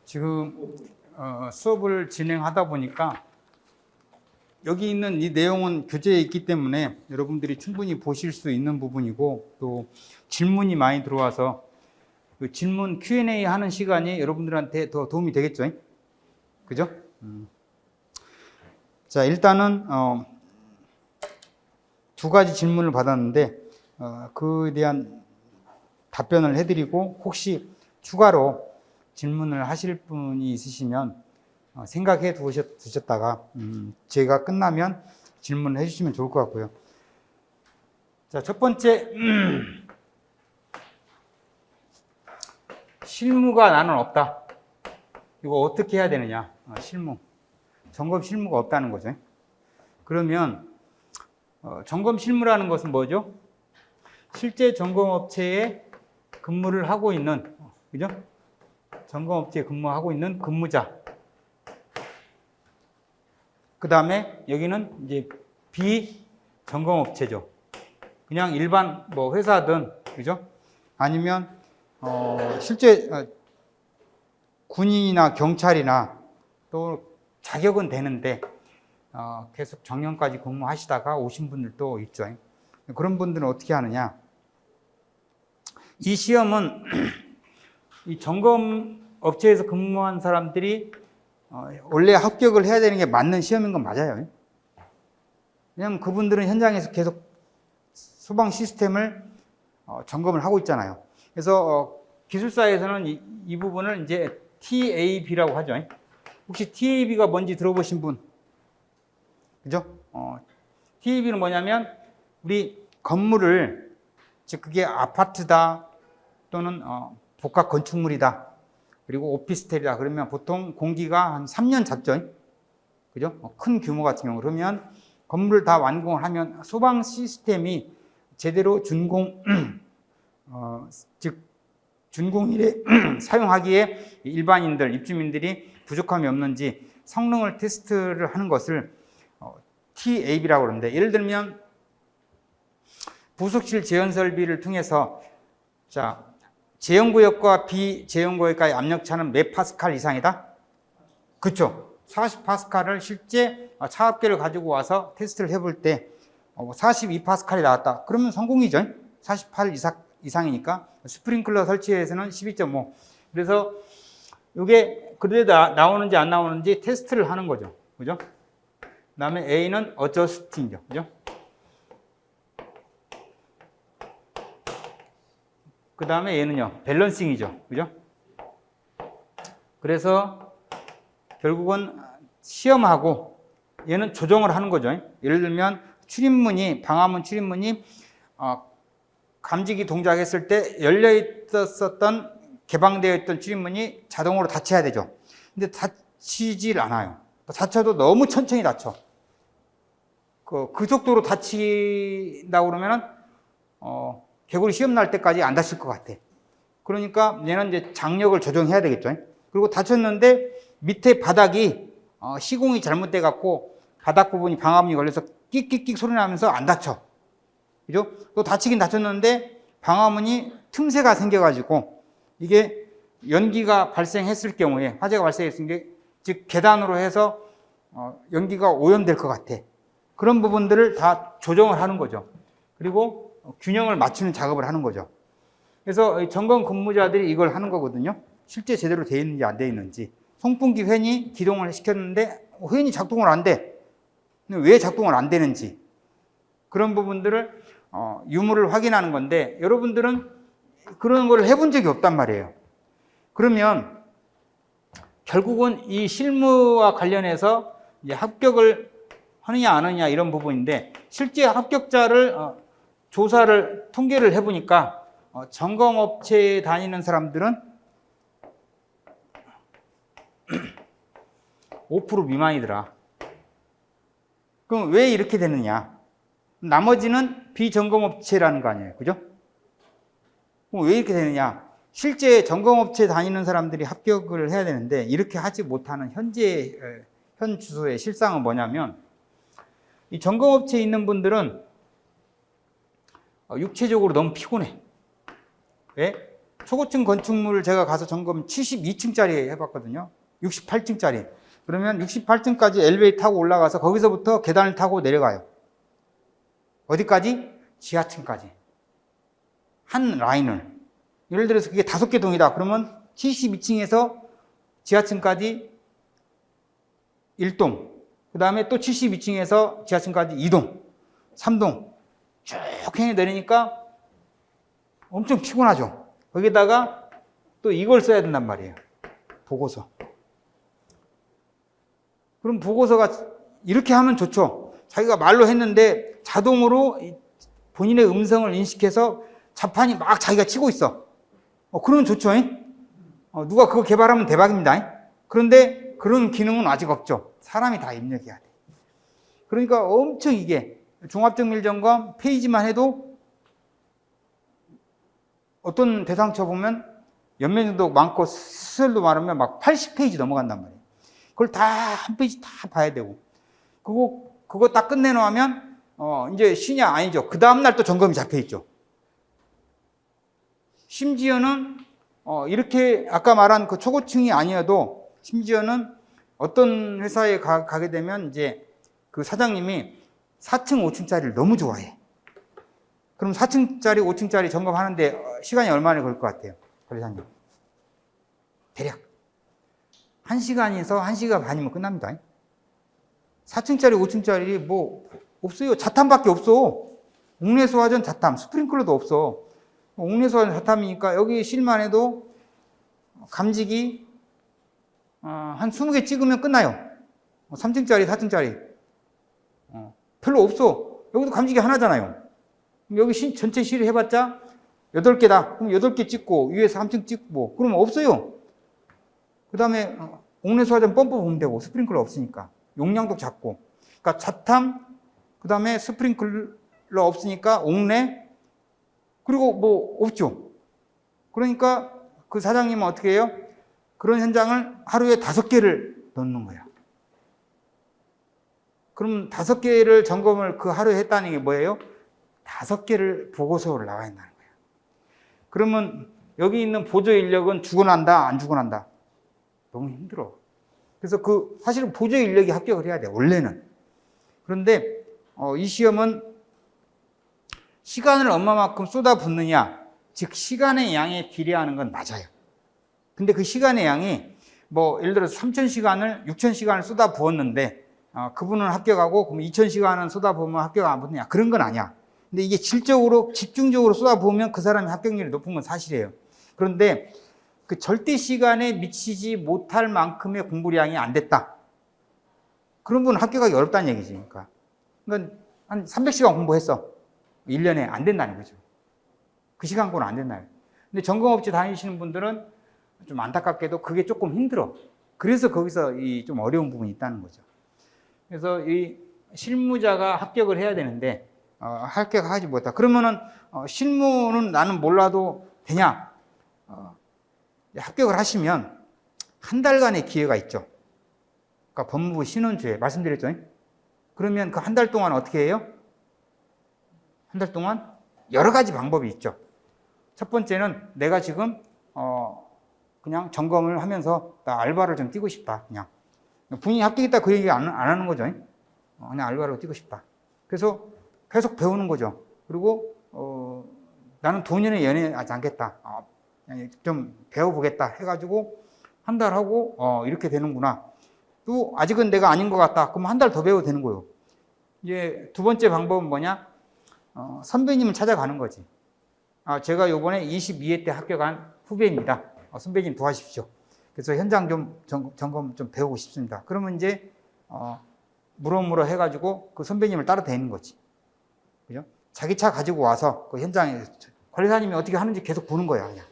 지금 수업을 진행하다 보니까 여기 있는 이 내용은 교재에 있기 때문에 여러분들이 충분히 보실 수 있는 부분이고, 또 질문이 많이 들어와서 그 질문 Q&A 하는 시간이 여러분들한테 더 도움이 되겠죠? 그죠? 자, 일단은 두 가지 질문을 받았는데 그에 대한 답변을 해드리고, 혹시 추가로 질문을 하실 분이 있으시면 생각해 두셨다가 제가 끝나면 질문을 해주시면 좋을 것 같고요. 자, 첫 번째, 실무가 나는 없다. 이거 어떻게 해야 되느냐? 실무. 점검 실무가 없다는 거죠. 그러면 점검 실무라는 것은 뭐죠? 실제 점검업체에 근무를 하고 있는, 그죠? 점검업체에 근무하고 있는 근무자. 그 다음에 여기는 이제 비점검업체죠. 그냥 일반 뭐 회사든, 그죠? 아니면 실제 군인이나 경찰이나 또 자격은 되는데 계속 정년까지 근무하시다가 오신 분들도 있죠. 그런 분들은 어떻게 하느냐? 이 시험은 이 점검업체에서 근무한 사람들이 원래 합격을 해야 되는 게 맞는 시험인 건 맞아요. 왜냐하면 그분들은 현장에서 계속 소방 시스템을 점검을 하고 있잖아요. 그래서 기술사에서는 이 부분을 이제 TAB라고 하죠. 혹시 TAB가 뭔지 들어보신 분? 그죠? TAB는 뭐냐면 우리 건물을, 즉 그게 아파트다 또는 복합 건축물이다, 그리고 오피스텔이다 그러면 보통 공기가 한 3년 잡죠. 그죠? 큰 규모 같은 경우. 그러면 건물을 다 완공을 하면 소방 시스템이 제대로 즉 준공일에 사용하기에 일반인들, 입주민들이 부족함이 없는지 성능을 테스트를 하는 것을 TAB라고 그러는데, 예를 들면 부속실 제한 설비를 통해서, 자, 제형구역과 비제형구역과의 압력차는 몇 파스칼 이상이다? 그렇죠. 40파스칼을 실제 차압계를 가지고 와서 테스트를 해볼 때 42파스칼이 나왔다. 그러면 성공이죠. 48 이상이니까. 스프링클러 설치에서는 12.5. 그래서 이게 그래도 나오는지 안 나오는지 테스트를 하는 거죠. 그죠? 그 다음에 A는 어저스팅이죠. 그죠? 그 다음에 얘는요, 밸런싱이죠. 그죠? 그래서 결국은 시험하고 얘는 조정을 하는 거죠. 예를 들면 출입문이, 방화문 출입문이 감지기 동작했을 때 열려 있었던, 개방되어 있던 출입문이 자동으로 닫혀야 되죠. 근데 닫히질 않아요. 닫혀도 너무 천천히 닫혀. 그 속도로 닫힌다고 그러면은 개구리 시험 날 때까지 안 닫힐 것 같아. 그러니까 얘는 이제 장력을 조정해야 되겠죠. 그리고 닫혔는데 밑에 바닥이 시공이 잘못돼 갖고 바닥 부분이 방화문이 걸려서 끽끽끽 소리 나면서 안 닫혀. 그죠? 또 닫히긴 닫혔는데 방화문이 틈새가 생겨가지고 이게 연기가 발생했을 경우에, 화재가 발생했을 때, 즉 계단으로 해서 연기가 오염될 것 같아. 그런 부분들을 다 조정을 하는 거죠. 그리고 균형을 맞추는 작업을 하는 거죠. 그래서 점검 근무자들이 이걸 하는 거거든요. 실제 제대로 되어 있는지 안 되어 있는지. 송풍기 팬이 기동을 시켰는데 팬이 작동을 안 돼. 왜 작동을 안 되는지. 그런 부분들을 유무를 확인하는 건데, 여러분들은 그런 걸 해본 적이 없단 말이에요. 그러면 결국은 이 실무와 관련해서 이제 합격을 하느냐 안 하느냐 이런 부분인데, 실제 합격자를 조사를 통계를 해보니까 점검업체에 다니는 사람들은 5% 미만이더라. 그럼 왜 이렇게 되느냐? 나머지는 비점검업체라는 거 아니에요. 그죠? 그럼 왜 이렇게 되느냐? 실제 점검업체 다니는 사람들이 합격을 해야 되는데 이렇게 하지 못하는 현 주소의 실상은 뭐냐면, 이 점검업체에 있는 분들은 육체적으로 너무 피곤해. 왜? 초고층 건축물 제가 가서 점검 72층짜리 해봤거든요. 68층짜리. 그러면 68층까지 엘리베이터 타고 올라가서 거기서부터 계단을 타고 내려가요. 어디까지? 지하층까지. 한 라인을. 예를 들어서 그게 5개 동이다. 그러면 72층에서 지하층까지 1동. 그 다음에 또 72층에서 지하층까지 2동, 3동. 쭉 내리니까 엄청 피곤하죠. 거기다가 또 이걸 써야 된단 말이에요. 보고서. 그럼 보고서가 이렇게 하면 좋죠. 자기가 말로 했는데 자동으로 본인의 음성을 인식해서 자판이 막 자기가 치고 있어. 그러면 좋죠. 누가 그거 개발하면 대박입니다. 그런데 그런 기능은 아직 없죠. 사람이 다 입력해야 돼. 그러니까 엄청 이게 종합정밀점검 페이지만 해도 어떤 대상처 보면 연면도 많고 수설도 많으면 막 80페이지 넘어간단 말이에요. 그걸 다 한 페이지 다 봐야 되고. 그거 딱 끝내놓으면 이제 쉬냐? 아니죠. 그 다음날 또 점검이 잡혀 있죠. 심지어는 이렇게 아까 말한 그 초고층이 아니어도 심지어는 어떤 회사에 가게 되면 이제 그 사장님이 4층, 5층짜리를 너무 좋아해. 그럼 4층짜리, 5층짜리 점검하는데 시간이 얼마나 걸릴 것 같아요? 관리사님. 대략 1시간에서 1시간 반이면 끝납니다. 4층짜리, 5층짜리 뭐 없어요. 자탄밖에 없어. 옥내소화전 자탄, 스프링클러도 없어. 옥내소화전 자탄이니까 여기 실만 해도 감지기 한 20개 찍으면 끝나요. 3층짜리, 4층짜리. 별로 없어. 여기도 감지기 하나잖아요. 여기 전체 실을 해봤자 8개다. 그럼 8개 찍고 위에서 3층 찍고 그러면 없어요. 그 다음에 옥내소화전 펌프 보면 되고 스프링클러 없으니까 용량도 작고. 그러니까 자탄 그 다음에 스프링클러 없으니까 옥내 그리고 뭐 없죠. 그러니까 그 사장님은 어떻게 해요? 그런 현장을 하루에 5개를 넣는 거야. 그럼 5개를 점검을 그 하루에 했다는 게 뭐예요? 5개를 보고서를 나와야 한다는 거예요. 그러면 여기 있는 보조 인력은 죽어난다, 안 죽어난다? 너무 힘들어. 그래서 사실은 보조 인력이 합격을 해야 돼, 원래는. 그런데 이 시험은 시간을 얼마만큼 쏟아붓느냐, 즉 시간의 양에 비례하는 건 맞아요. 근데 그 시간의 양이 뭐 예를 들어서 3,000시간을 6,000시간을 쏟아부었는데 그분은 합격하고 그럼 2,000시간은 쏟아부으면 합격 안 붙느냐, 그런 건 아니야. 근데 이게 질적으로 집중적으로 쏟아부으면 그 사람이 합격률이 높은 건 사실이에요. 그런데 그 절대 시간에 미치지 못할 만큼의 공부량이 안 됐다. 그런 분은 합격하기 어렵다는 얘기지. 그러니까 한 300시간 공부했어. 1년에 안 된다는 거죠. 그 시간권은 안 된다는 거예요. 근데 점검업체 다니시는 분들은 좀 안타깝게도 그게 조금 힘들어. 그래서 거기서 좀 어려운 부분이 있다는 거죠. 그래서 이 실무자가 합격을 해야 되는데 합격하지 못하다. 그러면은 실무는 나는 몰라도 되냐? 합격을 하시면 한 달간의 기회가 있죠. 그러니까 법무부 신원주에 말씀드렸죠. 그러면 그 한 달 동안 어떻게 해요? 한 달 동안 여러 가지 방법이 있죠. 첫 번째는 내가 지금 그냥 점검을 하면서 나 알바를 좀 뛰고 싶다. 그냥 본인이 합격했다 그 얘기 안 하는 거죠. 그냥 알바로 뛰고 싶다. 그래서 계속 배우는 거죠. 그리고 나는 도년에 연애하지 않겠다. 좀 배워보겠다 해가지고 한 달 하고 이렇게 되는구나. 또 아직은 내가 아닌 것 같다. 그럼 한 달 더 배워도 되는 거예요. 이제 두 번째 방법은 뭐냐? 선배님을 찾아가는 거지. 제가 요번에 22회 때 합격한 후배입니다. 선배님 도와주십시오. 그래서 현장 좀 점검 좀 배우고 싶습니다. 그러면 이제 물어물어 해가지고 그 선배님을 따라다니는 거지. 그죠? 자기 차 가지고 와서 그 현장에 관리사님이 어떻게 하는지 계속 보는 거야. 그냥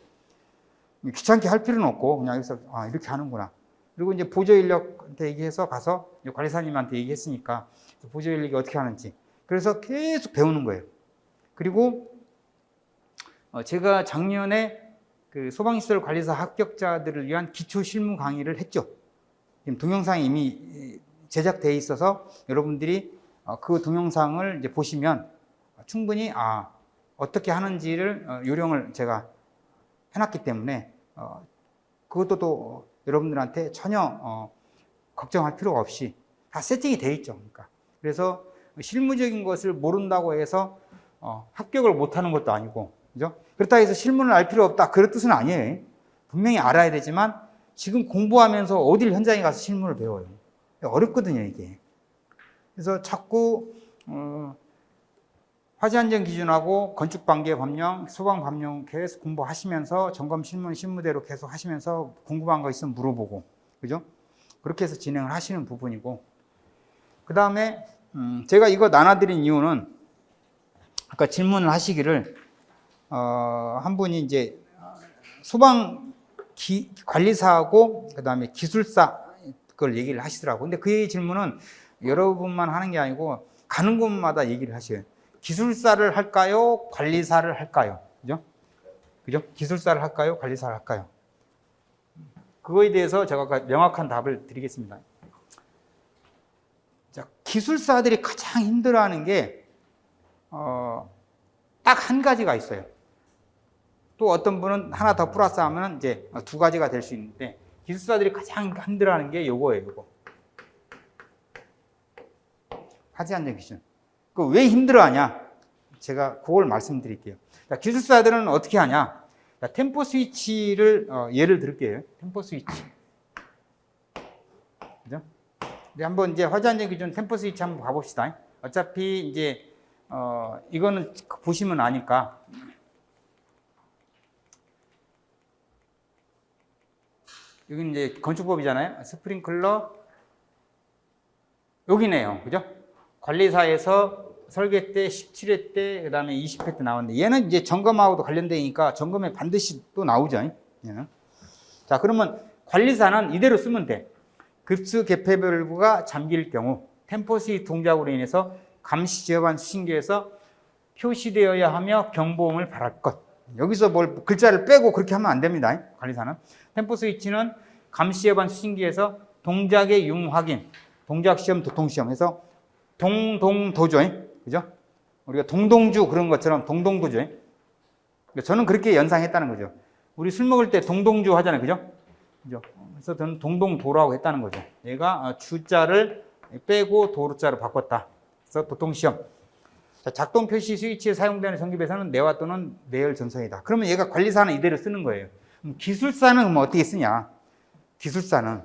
귀찮게 할 필요는 없고 그냥 여기서 이렇게 하는구나. 그리고 이제 보조 인력한테 얘기해서 가서 관리사님한테 얘기했으니까 보조 인력이 어떻게 하는지. 그래서 계속 배우는 거예요. 그리고 제가 작년에 그 소방시설 관리사 합격자들을 위한 기초 실무 강의를 했죠. 지금 동영상이 이미 제작되어 있어서 여러분들이 그 동영상을 이제 보시면 충분히 어떻게 하는지를 요령을 제가 해놨기 때문에 그것도 또 여러분들한테 전혀 걱정할 필요가 없이 다 세팅이 되어 있죠. 그러니까. 그래서 실무적인 것을 모른다고 해서 합격을 못하는 것도 아니고, 그죠? 그렇다고 해서 실무를 알 필요 없다, 그런 뜻은 아니에요. 분명히 알아야 되지만 지금 공부하면서 어딜 현장에 가서 실무를 배워요. 어렵거든요, 이게. 그래서 자꾸 화재안전 기준하고 건축방계 법령, 소방법령 계속 공부하시면서 점검 실무는 실무대로 계속 하시면서 궁금한 거 있으면 물어보고, 그죠? 그렇게 해서 진행을 하시는 부분이고, 그 다음에 제가 이거 나눠드린 이유는 아까 질문을 하시기를 한 분이 이제 소방 관리사하고 그 다음에 기술사 그걸 얘기를 하시더라고요. 근데 그 질문은 여러분만 하는 게 아니고 가는 곳마다 얘기를 하셔요. 기술사를 할까요? 관리사를 할까요? 그죠? 그죠? 기술사를 할까요? 관리사를 할까요? 그거에 대해서 제가 명확한 답을 드리겠습니다. 자, 기술사들이 가장 힘들어하는 게 딱 한 가지가 있어요. 또 어떤 분은 하나 더 플러스 하면 이제 두 가지가 될 수 있는데, 기술사들이 가장 힘들어하는 게 요거예요, 요거. 화재안전 기준. 그 왜 힘들어하냐? 제가 그걸 말씀드릴게요. 자, 기술사들은 어떻게 하냐? 자, 템포 스위치를 예를 들게요. 템포 스위치. 그죠? 한번 이제 화재안전 기준 템포 스위치 한번 봐봅시다. 어차피 이제 이거는 보시면 아니까. 여기 이제 건축법이잖아요. 스프링클러 여기네요. 그죠? 관리사에서 설계 때 17회 때, 그 다음에 20회 때 나왔는데, 얘는 이제 점검하고도 관련되니까 점검에 반드시 또 나오죠. 얘는. 자, 그러면 관리사는 이대로 쓰면 돼. 급수 개폐 밸브가 잠길 경우 템포 스위치 동작으로 인해서 감시 제어반 수신기에서 표시되어야 하며 경보음을 발할 것. 여기서 뭘 글자를 빼고 그렇게 하면 안 됩니다. 관리사는. 템포 스위치는 감시 제어반 수신기에서 동작의 융 확인, 동작 시험, 도통 시험 해서 동동도죠. 그죠? 우리가 동동주 그런 것처럼 동동도죠. 그러니까 저는 그렇게 연상했다는 거죠. 우리 술 먹을 때 동동주 하잖아요. 그죠? 그죠? 그래서 저는 동동도라고 했다는 거죠. 얘가 주자를 빼고 도루자로 바꿨다. 그래서 도통시험. 작동 표시 스위치에 사용되는 전기배선은 내와 또는 내열 전선이다. 그러면 얘가 관리사는 이대로 쓰는 거예요. 기술사는 그럼 어떻게 쓰냐? 기술사는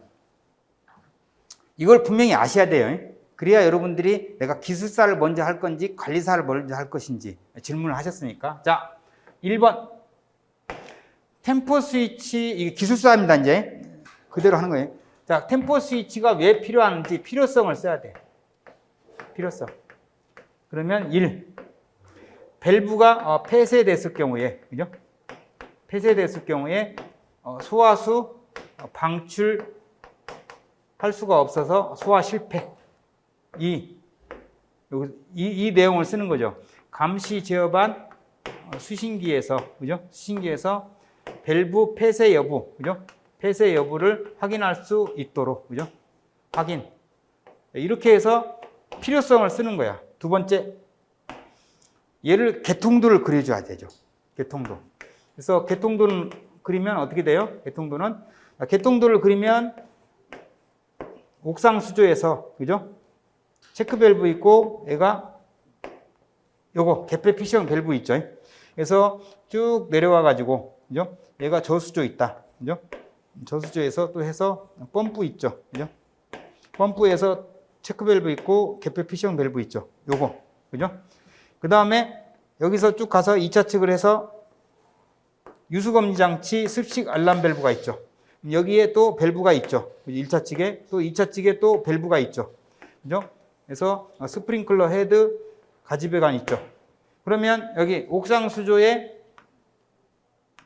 이걸 분명히 아셔야 돼요. 그래야 여러분들이 내가 기술사를 먼저 할 건지 관리사를 먼저 할 것인지 질문을 하셨으니까. 자, 1번. 템포 스위치, 이게 기술사입니다, 이제. 그대로 하는 거예요. 자, 템포 스위치가 왜 필요한지 필요성을 써야 돼. 필요성. 그러면 1. 밸브가 폐쇄됐을 경우에, 그죠? 폐쇄됐을 경우에 소화수 방출할 수가 없어서 소화 실패. 이 내용을 쓰는 거죠. 감시 제어반 수신기에서, 그죠? 수신기에서 밸브 폐쇄 여부, 그죠? 폐쇄 여부를 확인할 수 있도록, 그죠? 확인. 이렇게 해서 필요성을 쓰는 거야. 두 번째, 얘를 개통도를 그려줘야 되죠. 개통도. 그래서 개통도를 그리면 어떻게 돼요? 개통도를 그리면 옥상 수조에서, 그죠? 체크 밸브 있고, 얘가 요거 개폐 피시형 밸브 있죠. 그래서 쭉 내려와 가지고, 그죠? 얘가 저수조 있다. 그죠? 저수조에서 또 해서 펌프 있죠. 그죠? 펌프에서 체크 밸브 있고 개폐 피시형 밸브 있죠. 요거. 그죠? 그 다음에 여기서 쭉 가서 2차 측을 해서 유수검지 장치 습식 알람 밸브가 있죠. 여기에 또 밸브가 있죠. 1차 측에 또 2차 측에 또 밸브가 있죠. 그죠? 그래서 스프링클러 헤드 가지배관 있죠. 그러면 여기 옥상 수조에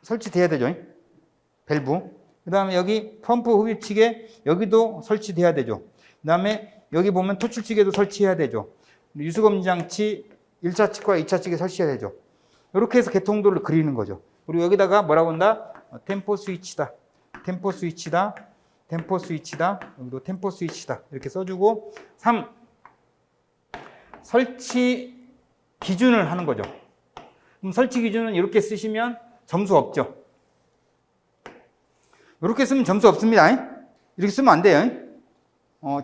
설치돼야 되죠. 밸브. 그 다음에 여기 펌프 흡입측에 여기도 설치돼야 되죠. 그 다음에 여기 보면 토출측에도 설치해야 되죠. 유수검지 장치 1차 측과 2차 측에 설치해야 되죠. 이렇게 해서 개통도를 그리는 거죠. 그리고 여기다가 뭐라고 한다? 템포 스위치다. 템포 스위치다. 템포 스위치다. 여기도 템포 스위치다. 이렇게 써주고 3. 설치 기준을 하는 거죠. 그럼 설치 기준은 이렇게 쓰시면 점수 없죠. 이렇게 쓰면 점수 없습니다. 이렇게 쓰면 안 돼요.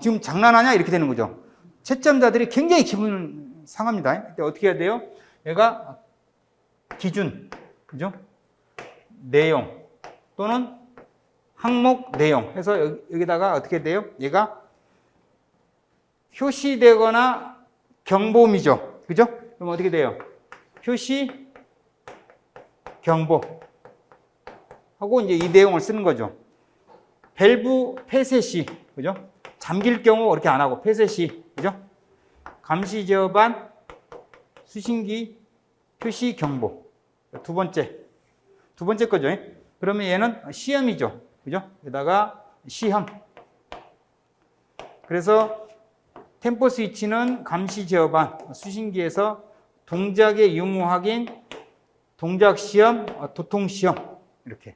지금 장난하냐? 이렇게 되는 거죠. 채점자들이 굉장히 기분 상합니다. 그때 어떻게 해야 돼요? 얘가 기준, 그죠? 내용 또는 항목 내용 해서 여기다가 어떻게 돼요? 얘가 표시되거나 경보미죠. 그죠? 그럼 어떻게 돼요? 표시, 경보 하고 이제 이 내용을 쓰는 거죠. 밸브 폐쇄 시, 그죠? 잠길 경우 그렇게 안 하고 폐쇄 시, 그죠? 감시 제어반 수신기 표시 경보. 두 번째 거죠. 그러면 얘는 시험이죠. 그죠? 여기다가 시험. 그래서 템포 스위치는 감시 제어반 수신기에서 동작의 유무 확인, 동작 시험, 도통 시험 이렇게.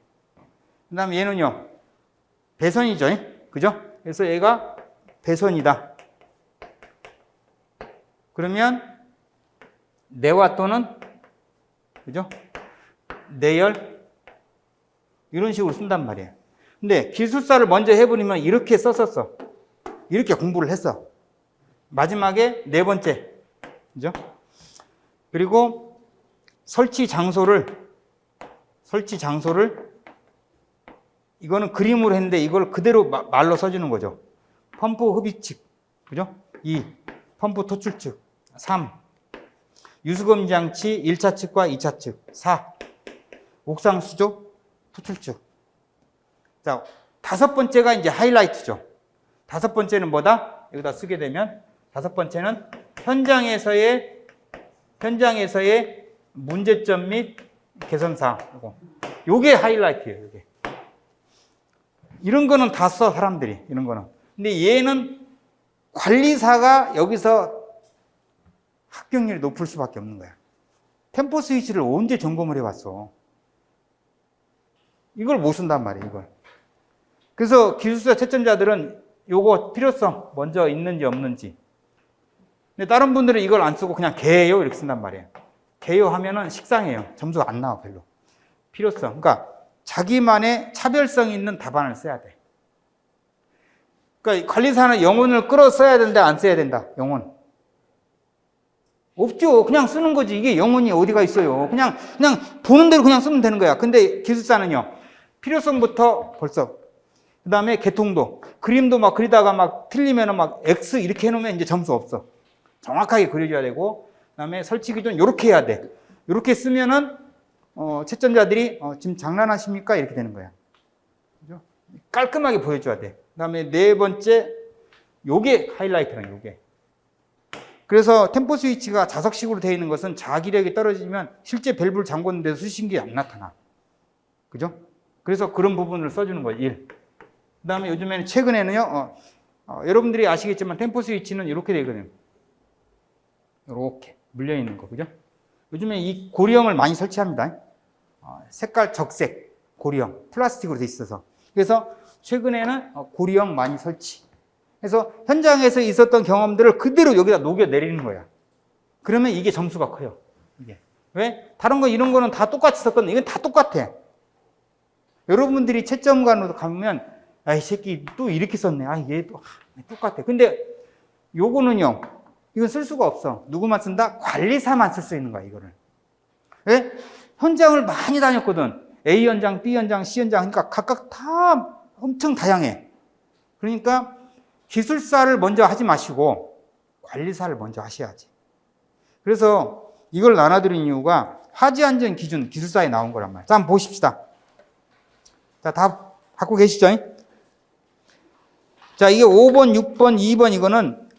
그다음에 얘는요 배선이죠. 그죠? 그래서 얘가 배선이다. 그러면 내화 또는 그죠? 내열 이런 식으로 쓴단 말이에요. 근데 기술사를 먼저 해버리면 이렇게 썼었어. 이렇게 공부를 했어. 마지막에 네 번째, 그죠? 그리고 설치 장소를 이거는 그림으로 했는데 이걸 그대로 말로 써주는 거죠. 펌프 흡입측, 그죠? 2. 펌프 토출측. 3. 유수검 장치 1차 측과 2차 측. 4. 옥상 수조 토출측. 자, 다섯 번째가 이제 하이라이트죠. 다섯 번째는 뭐다? 여기다 쓰게 되면 다섯 번째는 현장에서의 문제점 및 개선사항. 요게 하이라이트예요, 요게. 이런 거는 다 써, 사람들이. 이런 거는. 근데 얘는 관리사가 여기서 합격률이 높을 수밖에 없는 거야. 템포 스위치를 언제 점검을 해봤어? 이걸 못 쓴단 말이에요, 이걸. 그래서 기술사 채점자들은 요거 필요성 먼저 있는지 없는지. 근데 다른 분들은 이걸 안 쓰고 그냥 개요 이렇게 쓴단 말이에요. 개요 하면은 식상해요. 점수가 안 나와, 별로. 필요성. 그러니까 자기만의 차별성 있는 답안을 써야 돼. 그러니까 관리사는 영혼을 끌어 써야 된다, 안 써야 된다, 영혼. 없죠. 그냥 쓰는 거지. 이게 영혼이 어디가 있어요. 그냥 보는 대로 그냥 쓰면 되는 거야. 근데 기술사는요, 필요성부터 벌써. 그 다음에 개통도. 그림도 막 그리다가 막 틀리면은 막 X 이렇게 해놓으면 이제 점수 없어. 정확하게 그려줘야 되고, 그 다음에 설치 기준 요렇게 해야 돼. 요렇게 쓰면은, 채점자들이, 지금 장난하십니까? 이렇게 되는 거야. 그죠? 깔끔하게 보여줘야 돼. 그 다음에 네 번째, 요게 하이라이트는 요게. 그래서 템포 스위치가 자석식으로 되어 있는 것은 자기력이 떨어지면 실제 밸브를 잠궜는데도 수신기에 안 나타나. 그죠? 그래서 그런 부분을 써주는 거예요. 1. 그 다음에 요즘에는 최근에는요, 여러분들이 아시겠지만 템포 스위치는 이렇게 되거든요. 이렇게 물려있는 거, 그죠? 요즘에 이 고리형을 많이 설치합니다. 색깔 적색 고리형, 플라스틱으로 돼 있어서. 그래서 최근에는 고리형 많이 설치. 그래서 현장에서 있었던 경험들을 그대로 여기다 녹여내리는 거야. 그러면 이게 점수가 커요. 이게. 왜? 다른 거 이런 거는 다 똑같이 썼거든. 이건 다 똑같아. 여러분들이 채점관으로 가면 아, 이 새끼 또 이렇게 썼네. 아, 얘 또 똑같아. 근데 요거는요, 이건 쓸 수가 없어. 누구만 쓴다? 관리사만 쓸 수 있는 거야, 이거를. 왜? 현장을 많이 다녔거든. A 현장, B 현장, C 현장. 그러니까 각각 다 엄청 다양해. 그러니까 기술사를 먼저 하지 마시고 관리사를 먼저 하셔야지. 그래서 이걸 나눠드린 이유가 화재 안전 기준 기술사에 나온 거란 말이에요. 자, 한번 보십시다. 자, 다 갖고 계시죠? 자, 이게 5번, 6번, 2번 이거는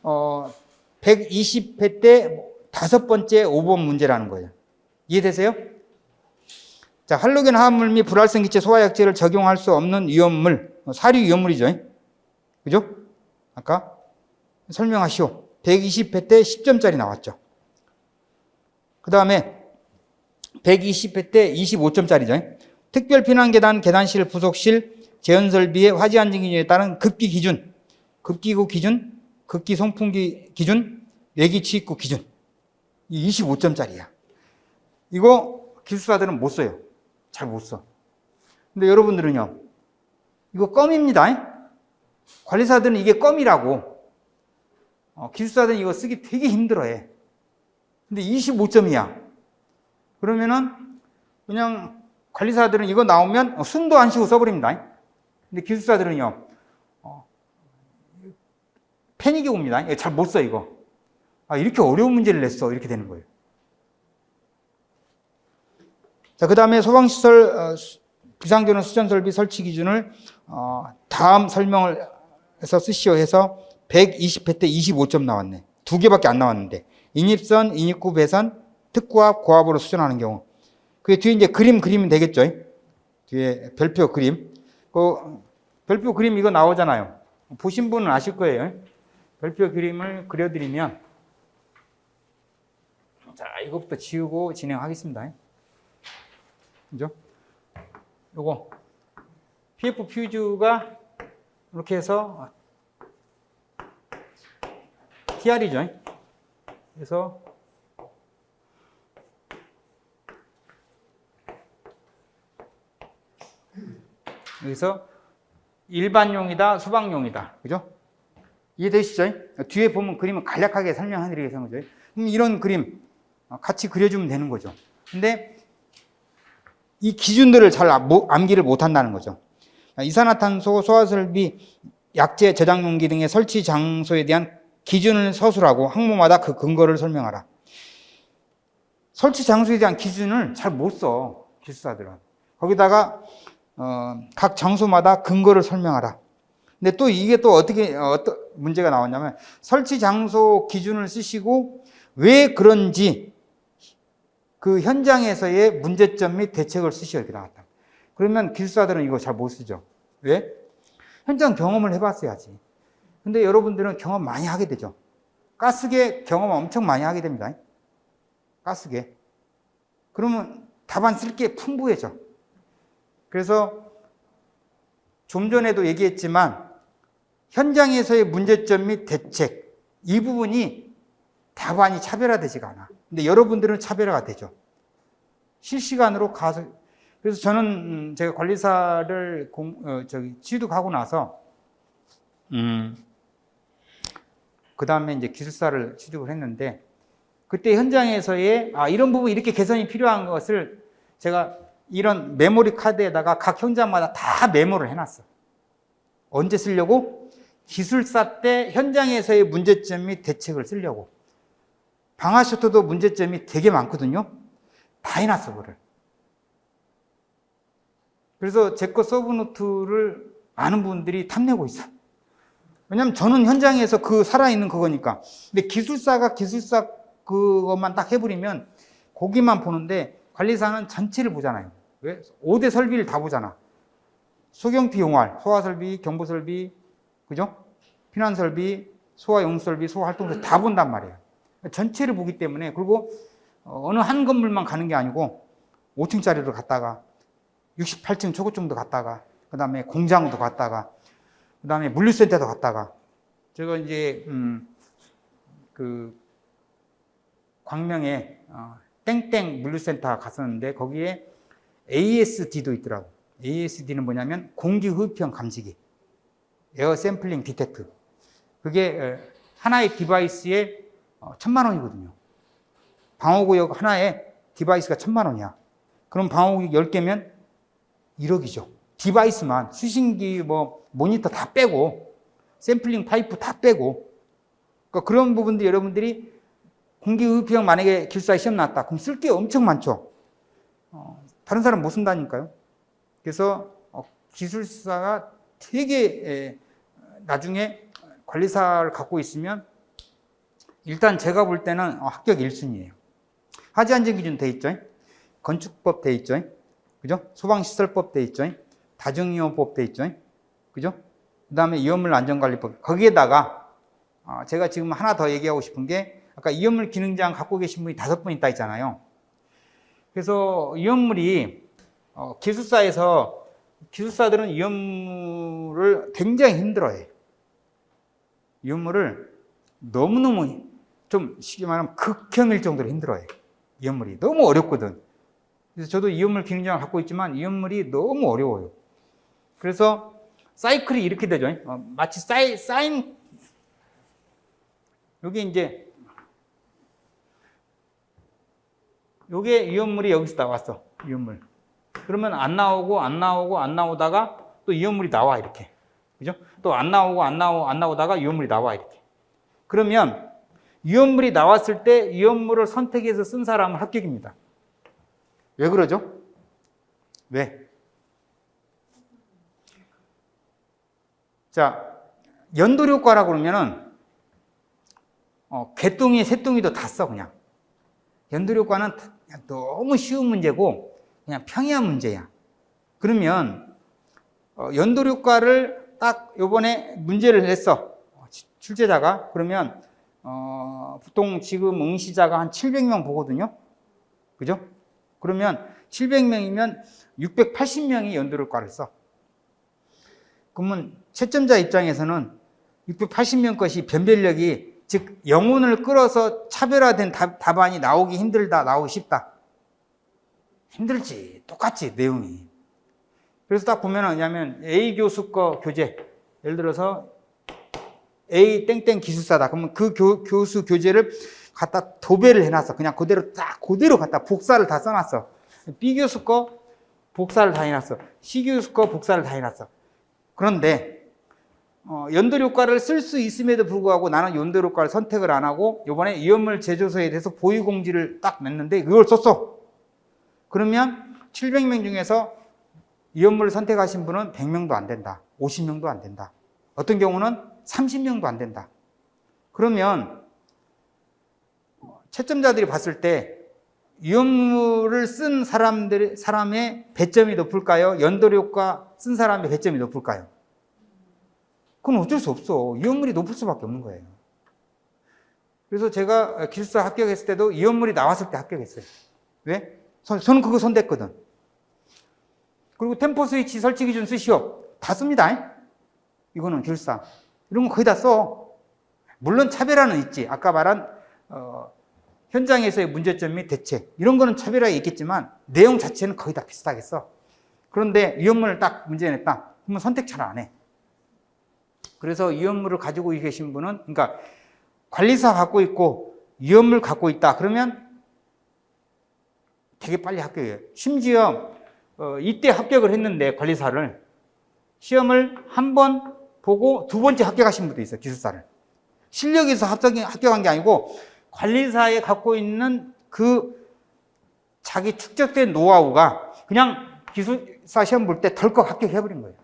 120회 때 다섯 번째 5번 문제라는 거예요. 이해되세요? 자, 할로겐 화합물 및 불활성 기체 소화약제를 적용할 수 없는 위험물, 사류 위험물이죠. 그죠? 아까 설명하시오. 120회 때 10점짜리 나왔죠. 그 다음에 120회 때 25점짜리죠. 특별 피난계단, 계단실, 부속실, 재현설비의 화재 안전 기준에 따른 급기 기준, 급기구 기준, 급기 송풍기 기준, 외기 취입구 기준. 이 25점짜리야. 이거 기술사들은 못 써요. 잘 못 써. 근데 여러분들은요, 이거 껌입니다. 관리사들은 이게 껌이라고. 기술사들은 이거 쓰기 되게 힘들어해. 근데 25점이야. 그러면은 그냥 관리사들은 이거 나오면 숨도 안 쉬고 써버립니다. 근데 기술사들은요, 패닉이 옵니다. 잘 못 써, 이거. 이렇게 어려운 문제를 냈어. 이렇게 되는 거예요. 자, 그 다음에 소방시설 비상전원 수전설비 설치 기준을 다음 설명을 해서 쓰시오 해서 120회 때 25점 나왔네. 2개밖에 안 나왔는데. 인입선, 인입구 배선, 특구압, 고압으로 수전하는 경우. 그 뒤에 이제 그리면 되겠죠. 뒤에 별표 그림. 그 별표 그림 이거 나오잖아요. 보신 분은 아실 거예요. 별표 그림을 그려드리면, 자, 이것부터 지우고 진행하겠습니다. 그죠? 요거 PF 퓨즈가 이렇게 해서 TR이죠. 그래서 여기서 일반용이다, 소방용이다. 그죠? 이해되시죠? 뒤에 보면 그림을 간략하게 설명해 드리겠습니다. 그럼 이런 그림 같이 그려주면 되는 거죠. 근데 이 기준들을 잘 암기를 못 한다는 거죠. 이산화탄소, 소화설비, 약재, 저장용기 등의 설치 장소에 대한 기준을 서술하고 항목마다 그 근거를 설명하라. 설치 장소에 대한 기준을 잘 못 써, 기술사들은. 거기다가 각 장소마다 근거를 설명하라. 근데 또 이게 또 어떤 문제가 나왔냐면, 설치 장소 기준을 쓰시고 왜 그런지 그 현장에서의 문제점 및 대책을 쓰셔야 이렇게 나왔다. 그러면 기술사들은 이거 잘 못 쓰죠. 왜? 현장 경험을 해봤어야지. 근데 여러분들은 경험 많이 하게 되죠. 가스계 경험 엄청 많이 하게 됩니다. 가스계. 그러면 답안 쓸 게 풍부해져. 그래서 좀 전에도 얘기했지만 현장에서의 문제점 및 대책, 이 부분이 답안이 차별화되지가 않아. 근데 여러분들은 차별화가 되죠. 실시간으로 가서. 그래서 저는 제가 관리사를 취득하고 나서 그 다음에 이제 기술사를 취득을 했는데, 그때 현장에서의 이런 부분 이렇게 개선이 필요한 것을 제가 이런 메모리 카드에다가 각 현장마다 다 메모를 해놨어. 언제 쓰려고? 기술사 때 현장에서의 문제점 및 대책을 쓰려고. 방화셔터도 문제점이 되게 많거든요. 다 해놨어, 그거를. 그래서 제 거 서브노트를 아는 분들이 탐내고 있어. 왜냐면 저는 현장에서 살아있는 그거니까. 근데 기술사가 기술사 그것만 딱 해버리면 거기만 보는데 관리사는 전체를 보잖아요. 왜? 5대 설비를 다 보잖아. 소경피 용활, 소화설비, 경보설비, 그죠? 피난설비, 소화용설비, 소화활동설비 다 본단 말이에요. 전체를 보기 때문에. 그리고 어느 한 건물만 가는 게 아니고 5층짜리로 갔다가 68층 초고층도 갔다가, 그 다음에 공장도 갔다가, 그 다음에 물류센터도 갔다가. 제가 이제 광명에 땡땡 물류센터 갔었는데 거기에 ASD도 있더라고. ASD는 뭐냐면 공기흡형 감지기, 에어 샘플링 디텍트. 그게 하나의 디바이스에 1,000만 원이거든요. 방호구역 하나에 디바이스가 1,000만 원이야. 그럼 방호구역 10개면 1억이죠. 디바이스만, 수신기, 모니터 다 빼고, 샘플링 파이프 다 빼고. 그러니까 그런 부분들 여러분들이 공기흡형 만약에 기술사에 시험 나왔다. 그럼 쓸 게 엄청 많죠. 다른 사람 못 쓴다니까요. 그래서 기술사가 되게 나중에 관리사를 갖고 있으면 일단 제가 볼 때는 합격 1순위예요. 하지안전기준 돼 있죠. 건축법 돼 있죠. 그죠? 소방시설법 돼 있죠. 다중이용법 돼 있죠. 그죠? 그 다음에 이온물 안전관리법. 거기에다가 제가 지금 하나 더 얘기하고 싶은 게, 아까 이온물 기능장 갖고 계신 분이 5분 있다 했잖아요. 그래서 이온물이 기술사들은 이온물을 굉장히 힘들어해. 이온물을 너무너무 좀 쉽게 말하면 극혐일 정도로 힘들어해. 이온물이 너무 어렵거든. 그래서 저도 이온물 기능장을 갖고 있지만 이온물이 너무 어려워요. 그래서 사이클이 이렇게 되죠. 마치 사인, 여기 이제, 요게 이온물이 여기서 나왔어. 이온물. 그러면 안 나오다가 또 이온물이 나와, 이렇게. 그죠? 또 안 나오다가 이온물이 나와, 이렇게. 그러면 이온물이 나왔을 때 이온물을 선택해서 쓴 사람은 합격입니다. 왜 그러죠? 왜? 자, 연돌효과라고 그러면은, 개뚱이, 새뚱이도 다 써, 그냥. 연돌효과는 너무 쉬운 문제고, 그냥 평이한 문제야. 그러면, 연돌효과를 딱 요번에 문제를 냈어. 출제자가. 그러면, 보통 지금 응시자가 한 700명 보거든요. 그죠? 그러면 700명이면 680명이 연돌효과를 써. 그러면 채점자 입장에서는 680명 것이 변별력이, 즉 영혼을 끌어서 차별화된 답안이 나오기 힘들다, 나오기 쉽다. 힘들지. 똑같지, 내용이. 그래서 딱 보면은 뭐냐면 A 교수 거 교재, 예를 들어서 A 땡땡 기술사다. 그러면 그 교수 교재를 갖다 도배를 해놨어. 그냥 그대로 갖다 복사를 다 써놨어. B 교수 거 복사를 다 해놨어. C 교수 거 복사를 다 해놨어. 그런데 연돌효과를 쓸 수 있음에도 불구하고 나는 연돌효과를 선택을 안 하고 이번에 이온물 제조소에 대해서 보유공지를 딱 냈는데 이걸 썼어. 그러면 700명 중에서 이온물을 선택하신 분은 100명도 안 된다. 50명도 안 된다. 어떤 경우는 30명도 안 된다. 그러면 채점자들이 봤을 때 이온물을 쓴 사람의 배점이 높을까요? 연돌효과 쓴 사람의 배점이 높을까요? 그건 어쩔 수 없어. 이온물이 높을 수밖에 없는 거예요. 그래서 제가 기술사 합격했을 때도 이온물이 나왔을 때 합격했어요. 왜? 저는 그거 손댔거든. 그리고 템포 스위치 설치 기준 쓰시오. 다 씁니다. 이거는 기술사. 이런 거 거의 다 써. 물론 차별화는 있지. 아까 말한 현장에서의 문제점 및 대책, 이런 거는 차별화가 있겠지만 내용 자체는 거의 다 비슷하게 써. 그런데 이온물을 딱 문제 냈다. 그러면 선택 잘 안 해. 그래서 이온물을 가지고 계신 분은, 그러니까 관리사 갖고 있고 이온물 갖고 있다. 그러면 되게 빨리 합격해요. 심지어 이때 합격을 했는데 관리사를 시험을 한 번 보고 두 번째 합격하신 분도 있어요. 기술사를. 실력에서 합격한 게 아니고 관리사에 갖고 있는 그 자기 축적된 노하우가 그냥 기술사 시험 볼 때 덜컥 합격해버린 거예요.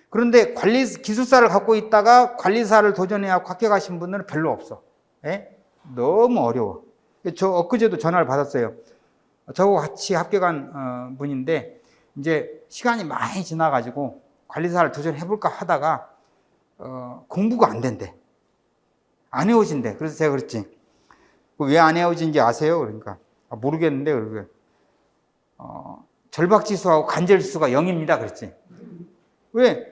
그런데 기술사를 갖고 있다가 관리사를 도전해야 합격하신 분들은 별로 없어. 예? 너무 어려워. 저 엊그제도 전화를 받았어요. 저하고 같이 합격한 분인데 이제 시간이 많이 지나가지고 관리사를 도전해볼까 하다가 공부가 안 된대. 안 해오신대. 그래서 제가 그랬지. 왜 안 해오신지 아세요? 그러니까 모르겠는데 그러고요. 절박지수하고 간절지수가 0입니다. 그랬지. 왜?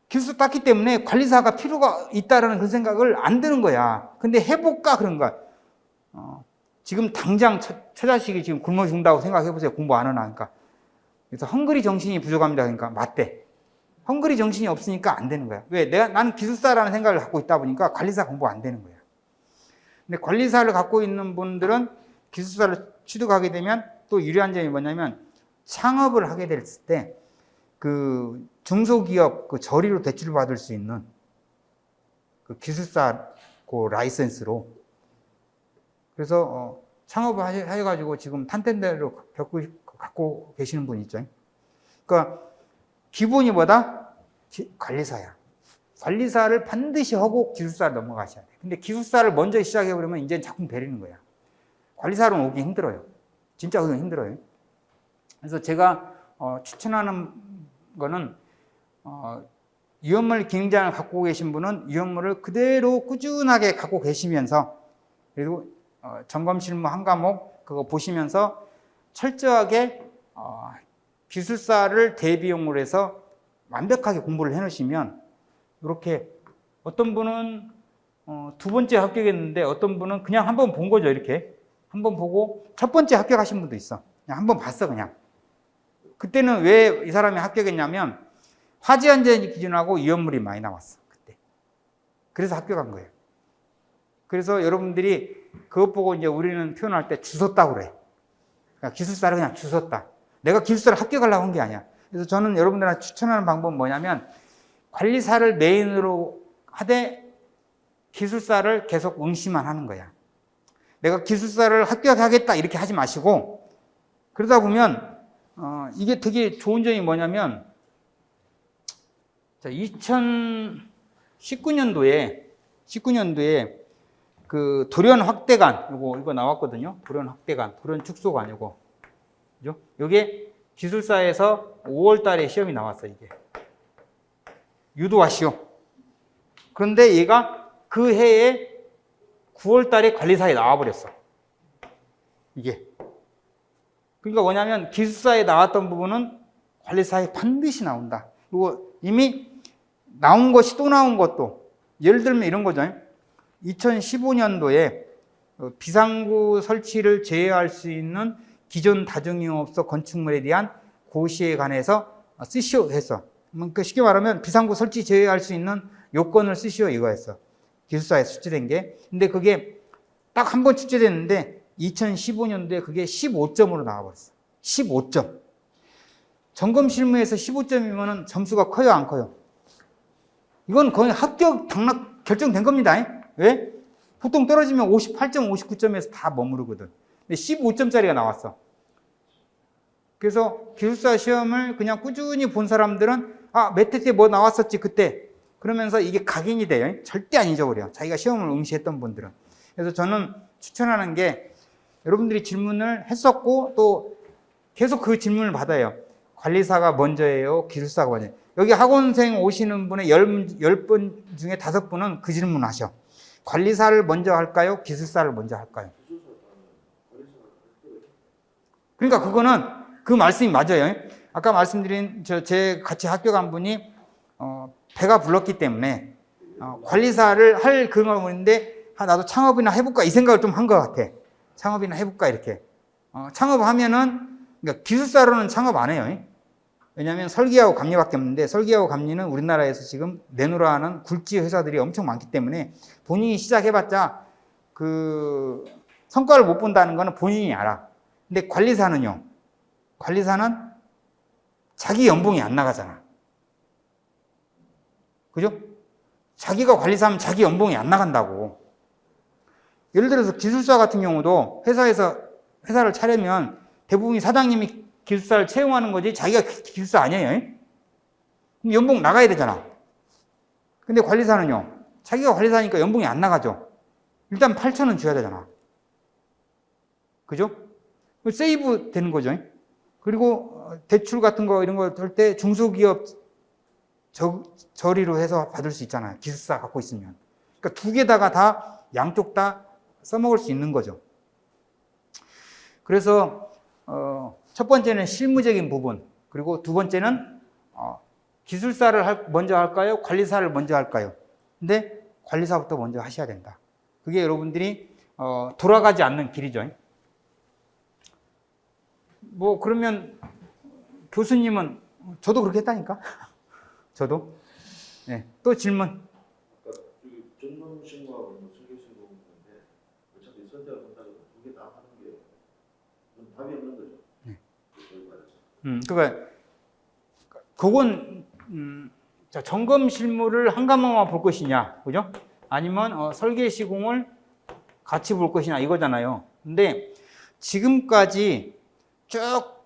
기술 땄기 때문에 관리사가 필요가 있다라는 그런 생각을 안 드는 거야. 근데 해볼까 그런 거야. 지금 당장 처자식이 지금 굶어 죽는다고 생각해보세요. 공부 안 하나. 그러니까. 그래서 헝그리 정신이 부족합니다. 그러니까 맞대. 헝그리 정신이 없으니까 안 되는 거야. 왜? 나는 기술사라는 생각을 갖고 있다 보니까 관리사 공부 안 되는 거야. 근데 관리사를 갖고 있는 분들은 기술사를 취득하게 되면 또 유리한 점이 뭐냐면 창업을 하게 됐을 때 그 중소기업 그 저리로 대출을 받을 수 있는 그 기술사 그 라이센스로. 그래서 창업을 해가지고 지금 탄탄대로 갖고 계시는 분 있죠. 그러니까 기본이 뭐다? 관리사야. 관리사를 반드시 하고 기술사를 넘어가셔야 돼. 근데 기술사를 먼저 시작해버리면 이제는 작품 베리는 거야. 관리사로 오기 힘들어요. 진짜 오기 힘들어요. 그래서 제가 추천하는 거는 이온물 기능장을 갖고 계신 분은 이온물을 그대로 꾸준하게 갖고 계시면서 그리고 점검 실무 한 과목 그거 보시면서 철저하게 기술사를 대비용으로 해서 완벽하게 공부를 해놓으시면 이렇게 어떤 분은 두 번째 합격했는데 어떤 분은 그냥 한 번 본 거죠. 이렇게 한 번 보고 첫 번째 합격하신 분도 있어. 그냥 한 번 봤어. 그냥 그때는 왜 이 사람이 합격했냐면 화재안전 기준하고 위험물이 많이 나왔어. 그때. 그래서 합격한 거예요. 그래서 여러분들이 그것 보고 이제 우리는 표현할 때 주웠다고 그래. 그러니까 기술사를 그냥 주웠다. 내가 기술사를 합격하려고 한 게 아니야. 그래서 저는 여러분들한테 추천하는 방법은 뭐냐면 관리사를 메인으로 하되 기술사를 계속 응시만 하는 거야. 내가 기술사를 합격하겠다 이렇게 하지 마시고 그러다 보면 이게 되게 좋은 점이 뭐냐면 2019년도에 그 돌연 확대관 이거 나왔거든요. 돌연 확대관, 돌연 축소관 이거. 그죠? 요게 기술사에서 5월 달에 시험이 나왔어, 이게. 유도화 시험. 그런데 얘가 그 해에 9월 달에 관리사에 나와버렸어. 이게. 그러니까 뭐냐면 기술사에 나왔던 부분은 관리사에 반드시 나온다. 그리고 이미 나온 것이 또 나온 것도 예를 들면 이런 거죠. 2015년도에 비상구 설치를 제외할 수 있는 기존 다중이용업소 건축물에 대한 고시에 관해서 쓰시오 했어. 그러니까 쉽게 말하면 비상구 설치 제외할 수 있는 요건을 쓰시오 이거였어. 기술사에 출제된 게. 근데 그게 딱 한 번 출제됐는데 2015년도에 그게 15점으로 나와버렸어. 15점. 점검 실무에서 15점이면 점수가 커요, 안 커요? 이건 거의 합격 당락 결정된 겁니다. 왜? 보통 떨어지면 58점, 59점에서 다 머무르거든. 근데 15점짜리가 나왔어. 그래서 기술사 시험을 그냥 꾸준히 본 사람들은 몇 회 때 뭐 나왔었지 그때. 그러면서 이게 각인이 돼요. 절대 안 잊어버려. 자기가 시험을 응시했던 분들은. 그래서 저는 추천하는 게 여러분들이 질문을 했었고 또 계속 그 질문을 받아요. 관리사가 먼저예요? 기술사가 먼저예요? 여기 학원생 오시는 분의 10분 중에 5분은 그 질문 하셔. 관리사를 먼저 할까요? 기술사를 먼저 할까요? 그러니까 그거는 그 말씀이 맞아요. 아까 말씀드린 제 같이 합격한 분이 배가 불렀기 때문에 관리사를 할 그런 건데 나도 창업이나 해볼까 이 생각을 좀 한 것 같아. 창업이나 해볼까 이렇게. 창업하면은 그러니까 기술사로는 창업 안 해요. 왜냐하면 설계하고 감리밖에 없는데 설계하고 감리는 우리나라에서 지금 내놓으라 하는 굴지 회사들이 엄청 많기 때문에 본인이 시작해봤자 그 성과를 못 본다는 거는 본인이 알아. 근데 관리사는요. 관리사는 자기 연봉이 안 나가잖아. 그죠? 자기가 관리사하면 자기 연봉이 안 나간다고. 예를 들어서 기술사 같은 경우도 회사를 차려면 대부분이 사장님이 기술사를 채용하는 거지 자기가 기술사 아니에요. 그럼 연봉 나가야 되잖아. 근데 관리사는요. 자기가 관리사니까 연봉이 안 나가죠. 일단 8,000원 줘야 되잖아. 그죠? 세이브 되는 거죠. 그리고 대출 같은 거 이런 거 할 때 중소기업 저리로 해서 받을 수 있잖아요. 기술사 갖고 있으면. 그러니까 두 개다가 다 양쪽 다 써먹을 수 있는 거죠. 그래서 첫 번째는 실무적인 부분, 그리고 두 번째는 기술사를 먼저 할까요? 관리사를 먼저 할까요? 근데 관리사부터 먼저 하셔야 된다. 그게 여러분들이 돌아가지 않는 길이죠. 뭐 그러면 교수님은 저도 그렇게 했다니까. 저도. 네. 또 질문. 전문신고하고 설계신고 있는데 어차피 선택을 한다고 두 개 다 하는 게 답이 없는 거죠. 네. 그러니까 그건 점검 실무를 한 과목만 볼 것이냐, 그죠? 아니면 설계 시공을 같이 볼 것이냐 이거잖아요. 근데 지금까지 쭉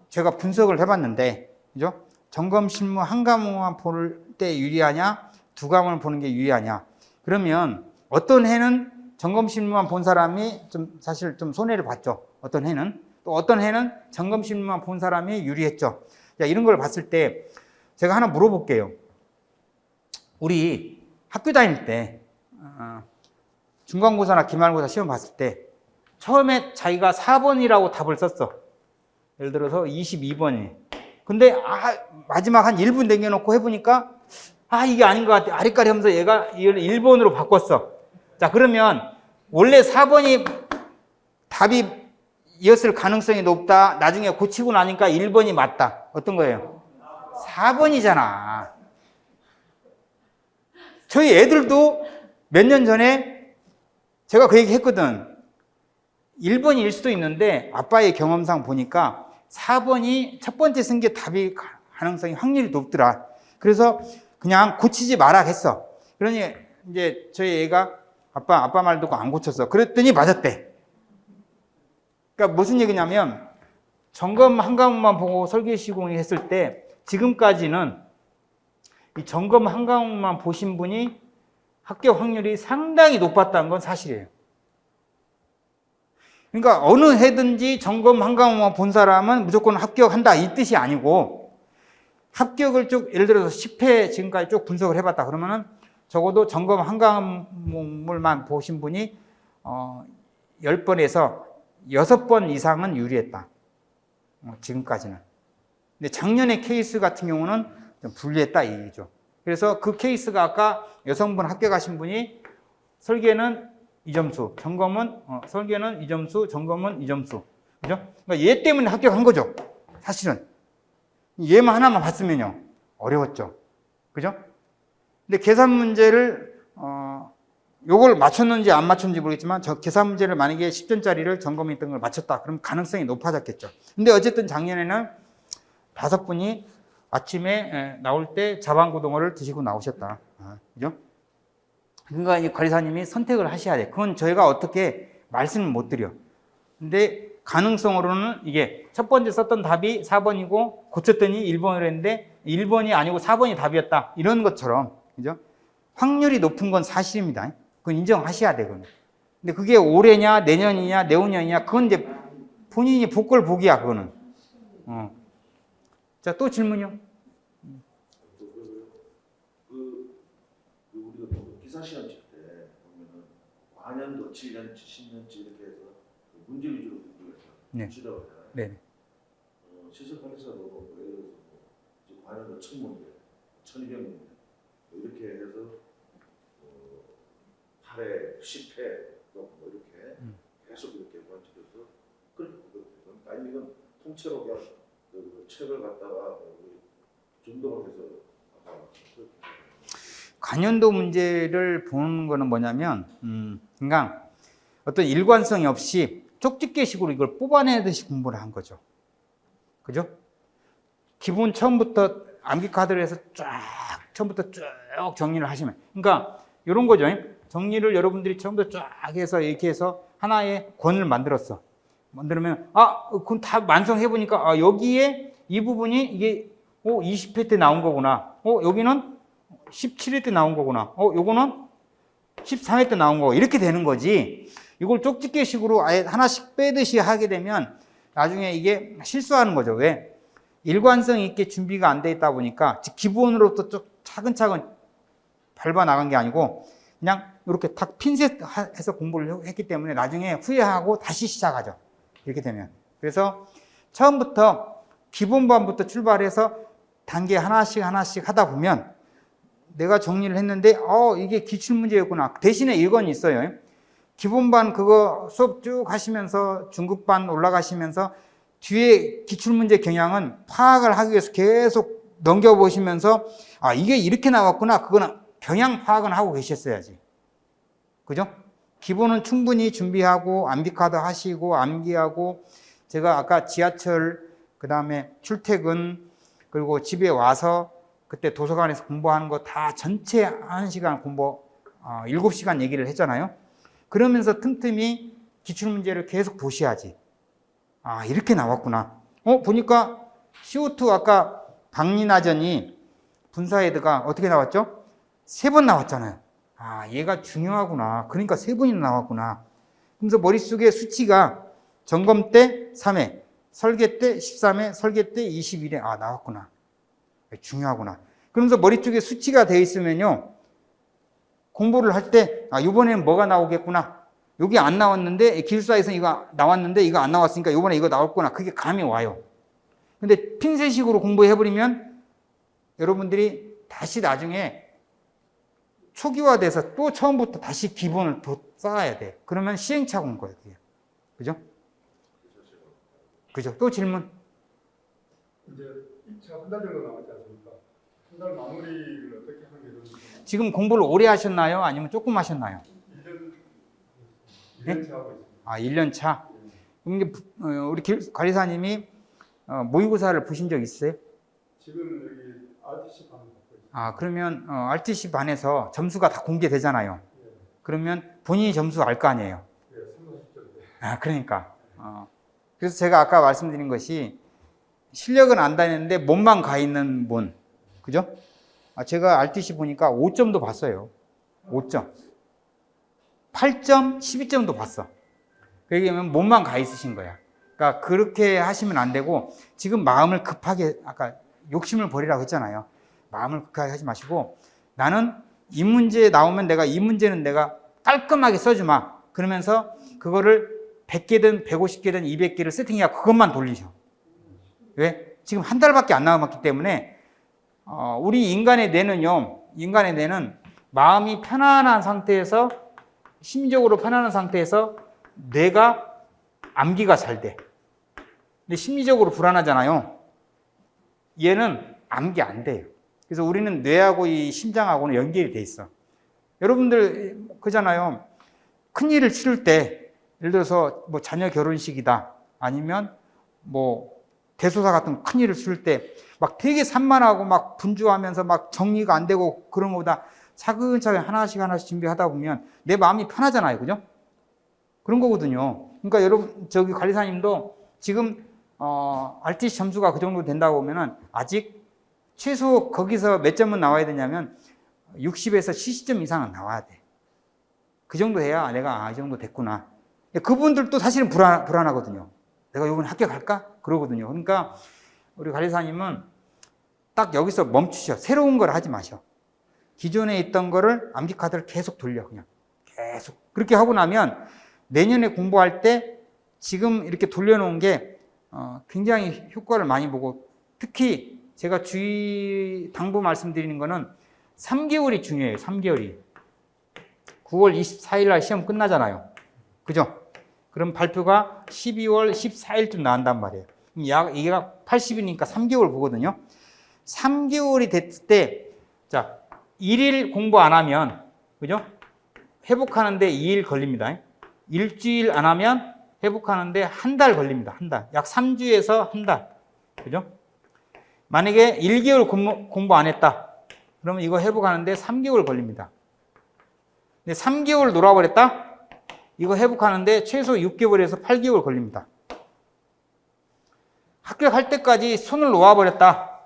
제가 분석을 해봤는데, 그죠? 점검 실무 한 과목만 볼 때 유리하냐, 두 과목을 보는 게 유리하냐? 그러면 어떤 해는 점검 실무만 본 사람이 사실 좀 손해를 봤죠. 어떤 해는. 또 어떤 해는 점검 실무만 본 사람이 유리했죠. 자, 이런 걸 봤을 때 제가 하나 물어볼게요. 우리 학교 다닐 때 중간고사나 기말고사 시험 봤을 때 처음에 자기가 4번이라고 답을 썼어. 예를 들어서 22번이. 근데 마지막 한 1분 남겨놓고 해보니까 이게 아닌 것 같아. 아리까리 하면서 얘가 이걸 1번으로 바꿨어. 자, 그러면 원래 4번이 답이었을 가능성이 높다. 나중에 고치고 나니까 1번이 맞다. 어떤 거예요? 4번이잖아. 저희 애들도 몇 년 전에 제가 그 얘기 했거든. 1번일 수도 있는데 아빠의 경험상 보니까 4번이 첫 번째 쓴 게 답일 가능성이 확률이 높더라. 그래서 그냥 고치지 마라 했어. 그러니 이제 저희 애가 아빠 말 듣고 안 고쳤어. 그랬더니 맞았대. 그러니까 무슨 얘기냐면 점검 한 과목만 보고 설계 시공을 했을 때 지금까지는 이 점검 한 과목만 보신 분이 합격 확률이 상당히 높았다는 건 사실이에요. 그러니까 어느 해든지 점검 한 과목만 본 사람은 무조건 합격한다 이 뜻이 아니고 합격을 쭉 예를 들어서 10회 지금까지 쭉 분석을 해봤다 그러면은 적어도 점검 한 과목만 보신 분이 10번에서 6번 이상은 유리했다. 지금까지는. 근데 작년의 케이스 같은 경우는 좀 불리했다 이 얘기죠. 그래서 그 케이스가 아까 여성분 합격하신 분이 설계는 2점수, 점검은 설계는 2점수, 점검은 2점수. 그죠? 그러니까 얘 때문에 합격한 거죠. 사실은. 얘만 하나만 봤으면요. 어려웠죠. 그죠? 근데 계산 문제를 요걸 맞췄는지 안 맞췄는지 모르겠지만 저 계산 문제를 만약에 10점짜리를 점검했던 걸 맞췄다. 그럼 가능성이 높아졌겠죠. 근데 어쨌든 작년에는 5분이 아침에 나올 때 자반고등어를 드시고 나오셨다. 그죠? 그러니까 이 관리사님이 선택을 하셔야 돼. 그건 저희가 어떻게 말씀을 못 드려. 근데 가능성으로는 이게 첫 번째 썼던 답이 4번이고 고쳤더니 1번을 했는데 1번이 아니고 4번이 답이었다. 이런 것처럼. 그죠? 확률이 높은 건 사실입니다. 그건 인정하셔야 돼, 그건. 근데 그게 올해냐, 내년이냐, 내후년이냐, 그건 이제 본인이 복걸 복이야, 그거는. 자, 또 질문이요? 우리가 또 기사 시험 칠 때 보면은 과년도 7년치, 10년치 이렇게 해서 문제 위주로 공부해서 네. 치라고 하잖아요. 네. 시설 관리사도 예를 들어서 과년도 1000문제, 1200문제 이렇게 해서 8회, 10회 뭐 이렇게 계속 이렇게 관찰해서 그렇게 보거든요. 아니 이건 통째로 그냥 그 책을 갖다가 중독을 해서 관연도 문제를 보는 거는 뭐냐면, 그러니까 어떤 일관성이 없이 쪽집게식으로 이걸 뽑아내듯이 공부를 한 거죠. 그죠? 기본 처음부터 암기 카드를 해서 처음부터 쭉 정리를 하시면. 그러니까 이런 거죠. 정리를 여러분들이 처음부터 쫙 해서 이렇게 해서 하나의 권을 만들었어. 만들면, 그건 다 완성해보니까, 여기에 이 부분이 이게, 20회 때 나온 거구나. 여기는 17회 때 나온 거구나. 요거는 13회 때 나온 거. 이렇게 되는 거지. 이걸 쪽집게식으로 아예 하나씩 빼듯이 하게 되면 나중에 이게 실수하는 거죠. 왜? 일관성 있게 준비가 안 돼 있다 보니까 기본으로부터 쭉 차근차근 밟아 나간 게 아니고 그냥 이렇게 탁 핀셋해서 공부를 했기 때문에 나중에 후회하고 다시 시작하죠. 이렇게 되면. 그래서 처음부터 기본반부터 출발해서 단계 하나씩 하다 보면 내가 정리를 했는데 이게 기출문제였구나. 대신에 이건 있어요. 기본반 그거 수업 쭉 하시면서 중급반 올라가시면서 뒤에 기출문제 경향은 파악을 하기 위해서 계속 넘겨보시면서 이게 이렇게 나왔구나. 그거는 경향 파악은 하고 계셨어야지. 그죠? 기본은 충분히 준비하고 암기카드 하시고 암기하고 제가 아까 지하철 그 다음에 출퇴근 그리고 집에 와서 그때 도서관에서 공부하는 거 다 전체 1시간 공부 7시간 얘기를 했잖아요. 그러면서 틈틈이 기출문제를 계속 보셔야지. 이렇게 나왔구나. 보니까 CO2 아까 박리나전이 분사헤드가 어떻게 나왔죠? 3번 나왔잖아요. 얘가 중요하구나. 그러니까 3번이나 나왔구나. 그래서 머릿속에 수치가 점검 때 3회, 설계 때 13회, 설계 때 21회. 나왔구나. 중요하구나. 그러면서 머릿속에 수치가 되어 있으면요. 공부를 할 때, 이번에는 뭐가 나오겠구나. 여기 안 나왔는데, 기술사에서 이거 나왔는데, 이거 안 나왔으니까 이번에 이거 나왔구나. 그게 감이 와요. 근데 핀셋식으로 공부해버리면 여러분들이 다시 나중에 초기화돼서 또 처음부터 다시 기본을 더 쌓아야 돼. 그러면 시행착오인 거예요. 그게. 그죠? 그죠? 또 질문? 이제 입차 한 달 정도 남았지 않습니까? 한 달 마무리를 어떻게 하는 게 좋을지. 지금 공부를 오래 하셨나요? 아니면 조금 하셨나요? 1년 차 하고 있습니다. 아, 1년 차? 그럼 이게 우리 관리사님이 모의고사를 보신 적 있어요? 지금 여기 RTC 반 받고 있습니다. 아, 그러면 RTC 반에서 점수가 다 공개되잖아요. 예, 그러면 본인이 점수 알 거 아니에요? 예, 30점대. 아, 그러니까. 그래서 제가 아까 말씀드린 것이 실력은 안 다녔는데 몸만 가 있는 분. 그죠? 제가 RTC 보니까 5점도 봤어요. 5점. 8점, 12점도 봤어. 그러면 몸만 가 있으신 거야. 그러니까 그렇게 하시면 안 되고 지금 마음을 급하게 아까 욕심을 버리라고 했잖아요. 마음을 급하게 하지 마시고 나는 이 문제 나오면 이 문제는 내가 깔끔하게 써주마. 그러면서 그거를 100개든 150개든 200개를 세팅해야 그것만 돌리셔. 왜? 지금 한 달밖에 안 남았기 때문에 우리 인간의 뇌는 마음이 편안한 상태에서 심리적으로 편안한 상태에서 뇌가 암기가 잘 돼. 근데 심리적으로 불안하잖아요. 얘는 암기 안 돼요. 그래서 우리는 뇌하고 이 심장하고는 연결이 돼 있어. 여러분들 그잖아요. 큰일을 치를 때 예를 들어서 뭐 자녀 결혼식이다 아니면 뭐 대소사 같은 큰일을 치를 때 막 되게 산만하고 막 분주하면서 막 정리가 안 되고 그런 것보다 차근차근 하나씩 준비하다 보면 내 마음이 편하잖아요. 그죠? 그런 거거든요. 그러니까 여러분, 저기 관리사님도 지금, RTC 점수가 그 정도 된다고 보면은 아직 최소 거기서 몇 점은 나와야 되냐면 60에서 70점 이상은 나와야 돼. 그 정도 해야 내가 이 정도 됐구나. 그분들도 사실은 불안하거든요. 내가 이번에 합격할까? 그러거든요. 그러니까 우리 관리사님은 딱 여기서 멈추셔. 새로운 걸 하지 마셔. 기존에 있던 거를 암기 카드를 계속 돌려. 그냥 계속. 그렇게 하고 나면 내년에 공부할 때 지금 이렇게 돌려놓은 게 굉장히 효과를 많이 보고 특히 제가 당부 말씀드리는 거는 3개월이 중요해요. 3개월이. 9월 24일 날 시험 끝나잖아요. 그죠? 그럼 발표가 12월 14일쯤 나온단 말이에요. 이게 80이니까 3개월 보거든요. 3개월이 됐을 때, 자, 1일 공부 안 하면, 그죠? 회복하는데 2일 걸립니다. 일주일 안 하면 회복하는데 한 달 걸립니다. 한 달. 약 3주에서 한 달. 그죠? 만약에 1개월 공부 안 했다. 그러면 이거 회복하는데 3개월 걸립니다. 근데 3개월 놀아버렸다? 이거 회복하는데 최소 6개월에서 8개월 걸립니다. 합격할 때까지 손을 놓아버렸다.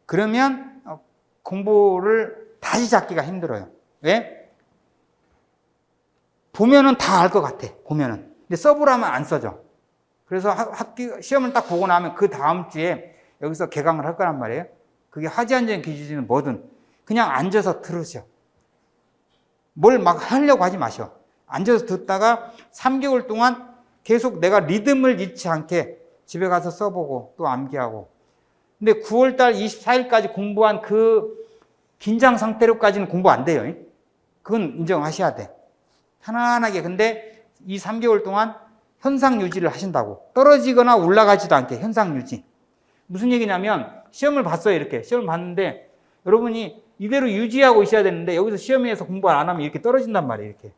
그러면 공부를 다시 잡기가 힘들어요. 왜? 보면은 다 알 것 같아. 보면은. 근데 써보라면 안 써져. 그래서 시험을 딱 보고 나면 그 다음 주에 여기서 개강을 할 거란 말이에요. 그게 하지안전 기준은 뭐든 그냥 앉아서 들으셔. 뭘 막 하려고 하지 마셔. 앉아서 듣다가 3개월 동안 계속 내가 리듬을 잃지 않게 집에 가서 써보고 또 암기하고. 근데 9월달 24일까지 공부한 그 긴장 상태로까지는 공부 안 돼요. 그건 인정하셔야 돼. 편안하게. 근데 이 3개월 동안 현상 유지를 하신다고. 떨어지거나 올라가지도 않게 현상 유지. 무슨 얘기냐면 시험을 봤어요. 이렇게 시험을 봤는데 여러분이 이대로 유지하고 있어야 되는데 여기서 시험에서 공부 안 하면 이렇게 떨어진단 말이에요. 이렇게.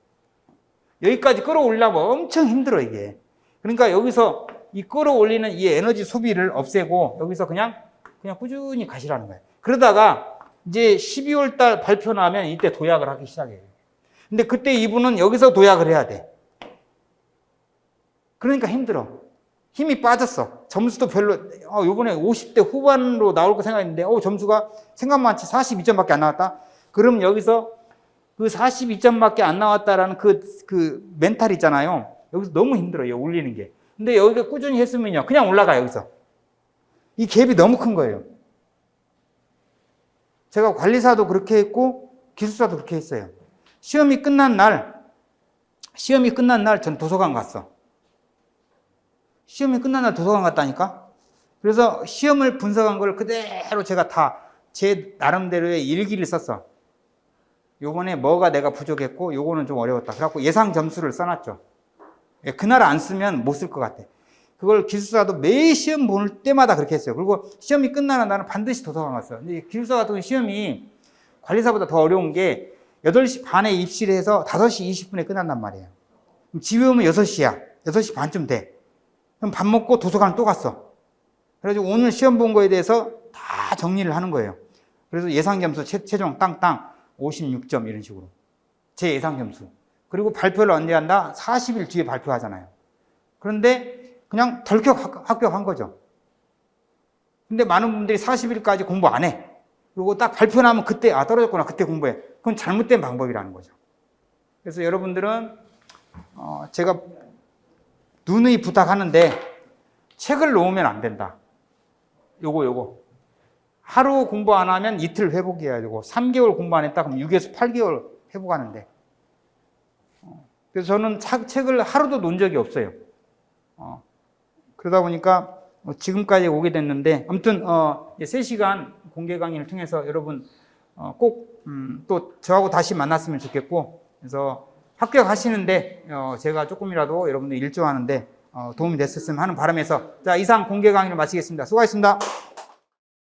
여기까지 끌어올려면 엄청 힘들어 이게. 그러니까 여기서 이 끌어올리는 이 에너지 소비를 없애고 여기서 그냥 꾸준히 가시라는 거예요. 그러다가 이제 12월 달 발표 나면 이때 도약을 하기 시작해요. 근데 그때 이분은 여기서 도약을 해야 돼. 그러니까 힘들어. 힘이 빠졌어. 점수도 별로, 요번에 50대 후반으로 나올 거 생각했는데, 점수가 생각만치 42점밖에 안 나왔다? 그럼 여기서 그 42점밖에 안 나왔다라는 그 멘탈 있잖아요. 여기서 너무 힘들어요. 올리는 게. 근데 여기가 꾸준히 했으면요. 그냥 올라가요, 여기서. 이 갭이 너무 큰 거예요. 제가 관리사도 그렇게 했고, 기술사도 그렇게 했어요. 시험이 끝난 날 전 도서관 갔어. 시험이 끝난 날 도서관 갔다니까? 그래서 시험을 분석한 걸 그대로 제가 다 제 나름대로의 일기를 썼어. 요번에 뭐가 내가 부족했고, 요거는 좀 어려웠다. 그래갖고 예상 점수를 써놨죠. 그날 안 쓰면 못 쓸 것 같아. 그걸 기술사도 매 시험 볼 때마다 그렇게 했어요. 그리고 시험이 끝나는 날은 반드시 도서관 갔어요. 근데 기술사 같은 시험이 관리사보다 더 어려운 게 8시 반에 입시를 해서 5시 20분에 끝난단 말이에요. 집에 오면 6시야. 6시 반쯤 돼. 그럼 밥 먹고 도서관 또 갔어. 그래가지고 오늘 시험 본 거에 대해서 다 정리를 하는 거예요. 그래서 예상 점수 최종 땅땅 56점 이런 식으로. 제 예상 점수. 그리고 발표를 언제 한다? 40일 뒤에 발표하잖아요. 그런데 그냥 덜컥 합격한 거죠. 근데 많은 분들이 40일까지 공부 안 해. 그리고 딱 발표 나면 그때, 아, 떨어졌구나. 그때 공부해. 그건 잘못된 방법이라는 거죠. 그래서 여러분들은, 제가 누누이 부탁하는데, 책을 놓으면 안 된다. 요거. 하루 공부 안 하면 이틀 회복해야 되고, 3개월 공부 안 했다 그럼 6에서 8개월 회복하는데. 그래서 저는 책을 하루도 놓은 적이 없어요. 그러다 보니까 지금까지 오게 됐는데, 아무튼 3시간 공개 강의를 통해서 여러분 꼭 또 저하고 다시 만났으면 좋겠고, 그래서 합격하시는데 제가 조금이라도 여러분들 일조하는데 도움이 됐었으면 하는 바람에서, 자, 이상 공개 강의를 마치겠습니다. 수고하셨습니다.